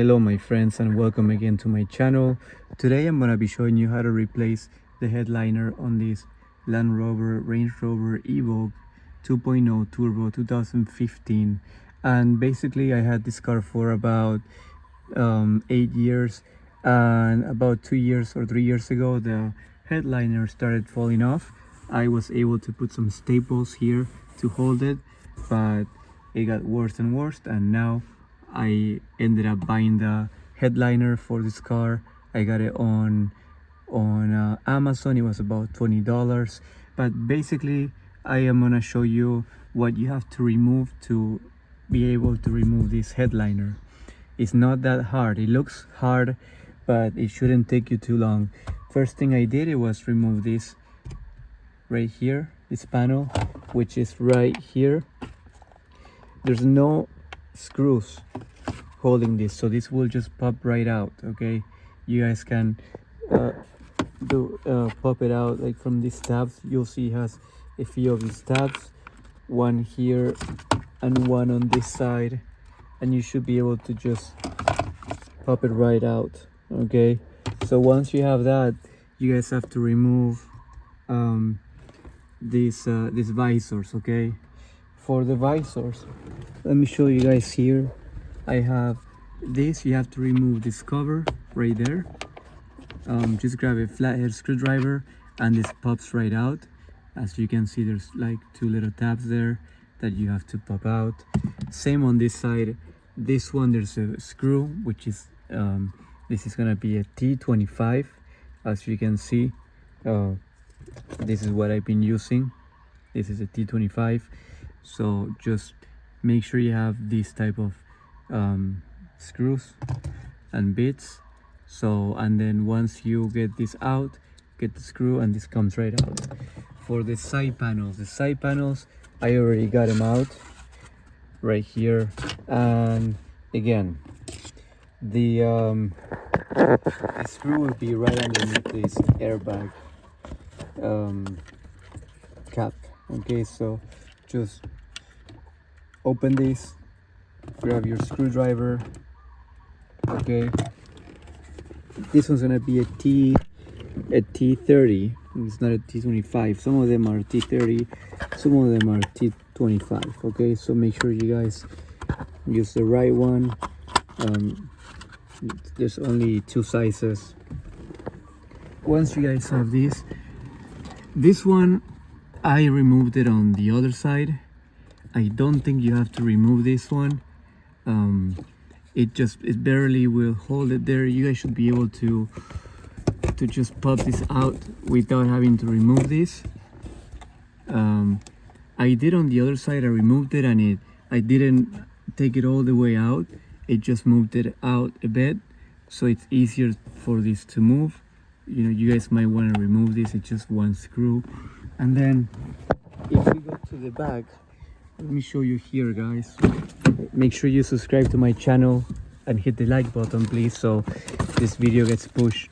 Hello my friends and welcome again to my channel. Today I'm gonna be showing you how to replace the headliner on this Range Rover Evoque 2.0 Turbo 2015. And basically I had this car for about 8 years, and about 2 years or 3 years ago the headliner started falling off. I was able to put some staples here to hold it, but it got worse and worse, and now I ended up buying the headliner for this car. I got it on Amazon. It was about $20. But basically I am gonna show you what you have to remove to be able to remove this headliner. It's not that hard. It looks hard, but it shouldn't take you too long. First thing I did, it was remove this right here, this panel, which is right here. There's no screws holding this, so this will just pop right out. Okay, you guys can pop it out like from these tabs. You'll see it has a few of these tabs, one here and one on this side, and you should be able to just pop it right out. Okay, so once you have that, you guys have to remove these visors. Okay, for the visors, let me show you guys here. I have this. You have to remove this cover right there. Just grab a flathead screwdriver and this pops right out. As you can see, there's like two little tabs there that you have to pop out. Same on this side. This one, there's a screw, which is this is gonna be a T25. As you can see, this is what I've been using. This is a T25. So just make sure you have this type of screws and bits. So, and then once you get this out, get the screw and this comes right out. For the side panels, I already got them out right here. And again, the screw will be right underneath this airbag cap. Okay, so just open this, grab your screwdriver. Okay, this one's gonna be a T30. It's not a T25. Some of them are T30, some of them are T25. Okay, so make sure you guys use the right one. There's only two sizes. Once you guys have this one, I removed it on the other side. I don't think you have to remove this one. It barely will hold it there. You guys should be able to just pop this out without having to remove this. I did on the other side. I removed it, and I didn't take it all the way out. It just moved it out a bit, so it's easier for this to move. You know, you guys might want to remove this. It's just one screw. And then if we go to the back, let me show you here, guys. Make sure you subscribe to my channel and hit the like button, please, so this video gets pushed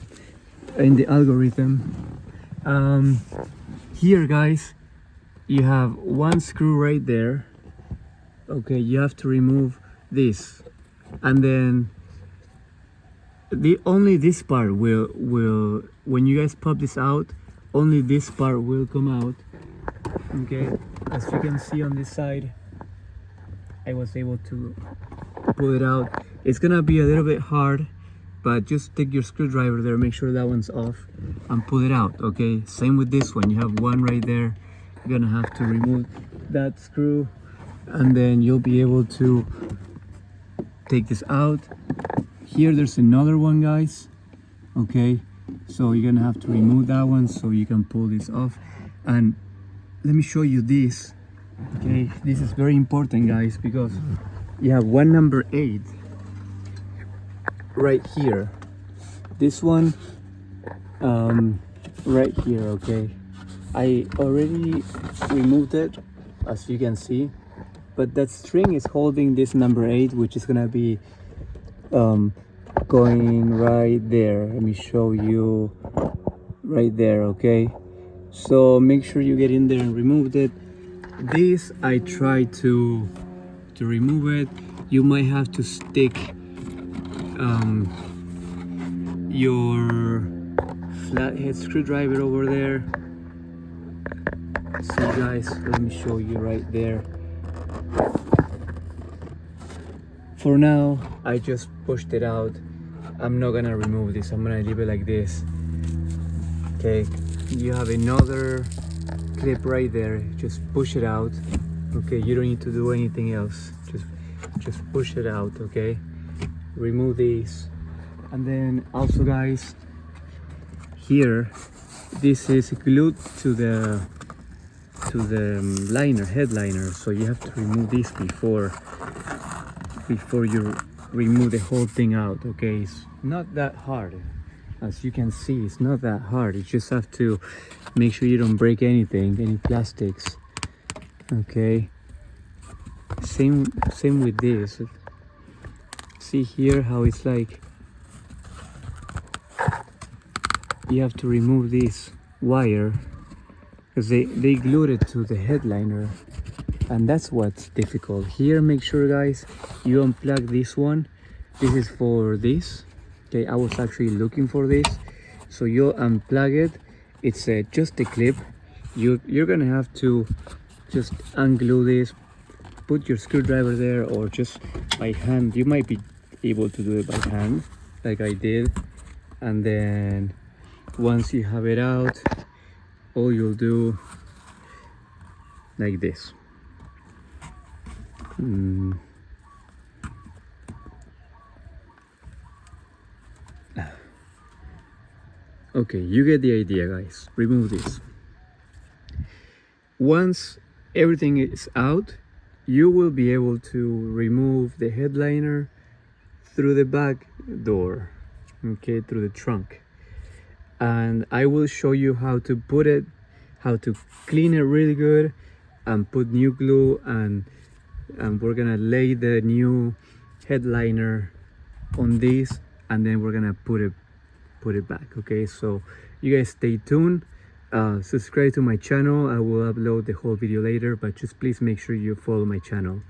in the algorithm. Here, guys, you have one screw right there. Okay, you have to remove this, and then only this part will when you guys pop this out, only this part will come out. Okay, as you can see on this side, I was able to pull it out. It's gonna be a little bit hard, but just take your screwdriver there, make sure that one's off, and pull it out. Okay, same with this one. You have one right there. You're gonna have to remove that screw, and then you'll be able to take this out. Here there's another one, guys. Okay, so you're gonna have to remove that one so you can pull this off. And let me show you this. Okay, this is very important, guys, because you have one number 8 right here. This one right here. Okay, I already removed it, as you can see, but that string is holding this number 8, which is gonna be going right there. Let me show you right there. Okay, so make sure you get in there and remove it. This, I tried to remove it. You might have to stick your flathead screwdriver over there. See guys, let me show you right there. For now, I just pushed it out. I'm not gonna remove this, I'm gonna leave it like this. Okay, you have another clip right there, just push it out. Okay, you don't need to do anything else, just push it out. Okay, remove these. And then also guys, here, this is glued to the liner, head liner, so you have to remove this before you remove the whole thing out. Okay, it's not that hard. As you can see, it's not that hard. You just have to make sure you don't break anything, any plastics. Okay, same with this. See here how it's like you have to remove this wire because they glued it to the headliner, and that's what's difficult here. Make sure guys you unplug this one. This is for this. Okay, I was actually looking for this, so you unplug it. It's just a clip. You're gonna have to just unglue this, put your screwdriver there, or just by hand. You might be able to do it by hand like I did, and then once you have it out, all you'll do like this. Okay, you get the idea guys. Remove this. Once everything is out, you will be able to remove the headliner through the back door, okay, through the trunk. And I will show you how to put it, how to clean it really good and put new glue, and we're gonna lay the new headliner on this, and then we're gonna put it back. Okay, so you guys stay tuned. Subscribe to my channel. I will upload the whole video later, but just please make sure you follow my channel.